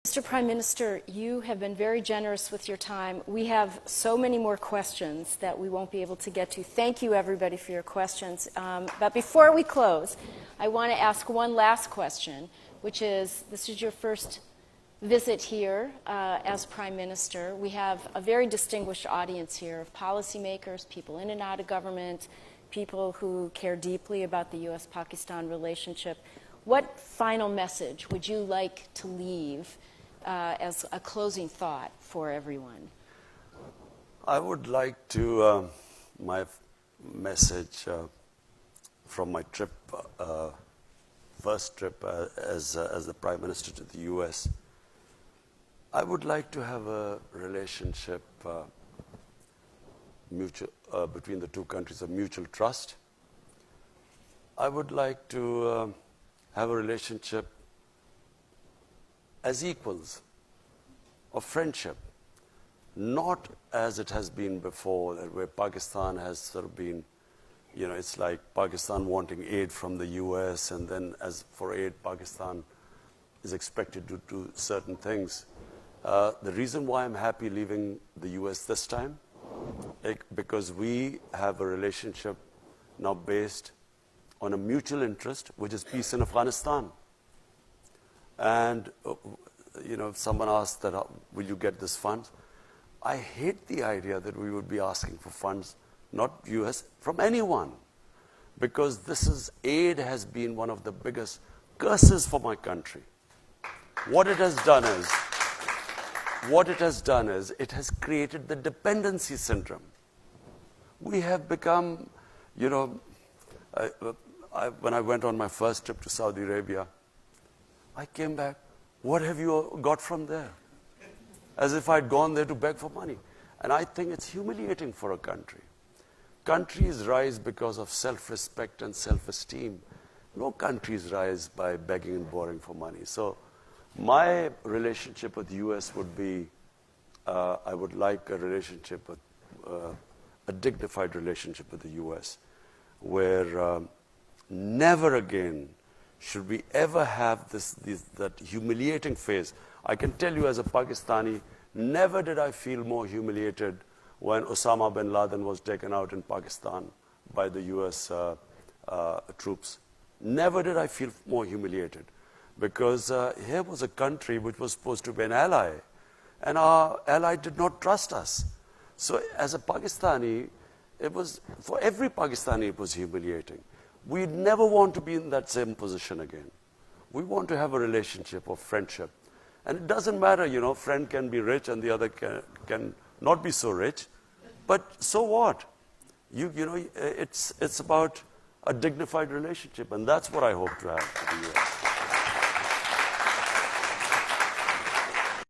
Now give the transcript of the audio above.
Mr. Prime Minister, you have been very generous with your time. We have so many more questions that we won't be able to get to. Thank you, everybody, for your questions. But before we close, I want to ask one last question, which is, this is your first visit here as Prime Minister. We have a very distinguished audience here of policymakers, people in and out of government, people who care deeply about the U.S.-Pakistan relationship. What final message would you like to leave as a closing thought for everyone? I would like to, my message from my trip, first trip as the Prime Minister to the U.S., I would like to have a relationship between the two countries of mutual trust. I would like to have a relationship as equals of friendship, not as it has been before, where Pakistan has sort of been, you know, it's like Pakistan wanting aid from the US, and then as for aid, Pakistan is expected to do certain things. The reason why I'm happy leaving the US this time, because we have a relationship now based on a mutual interest, which is peace in Afghanistan. And, you know, if someone asked that, will you get this funds? I hate the idea that we would be asking for funds, not US, from anyone. Because aid has been one of the biggest curses for my country. What it has done is, it has created the dependency syndrome. We have become, you know, when I went on my first trip to Saudi Arabia, I came back, what have you got from there? As if I'd gone there to beg for money. And I think it's humiliating for a country. Countries rise because of self-respect and self-esteem. No countries rise by begging and borrowing for money. So my relationship with the US would be, I would like a relationship with, a dignified relationship with the US, where never again should we ever have that humiliating phase. I can tell you as a Pakistani, never did I feel more humiliated when Osama bin Laden was taken out in Pakistan by the US troops. Never did I feel more humiliated, because here was a country which was supposed to be an ally, and our ally did not trust us. So as a Pakistani, for every Pakistani it was humiliating. We never want to be in that same position again. We want to have a relationship of friendship. And it doesn't matter, you know, friend can be rich and the other can not be so rich. But so what? You know, it's about a dignified relationship, and that's what I hope to have with the US.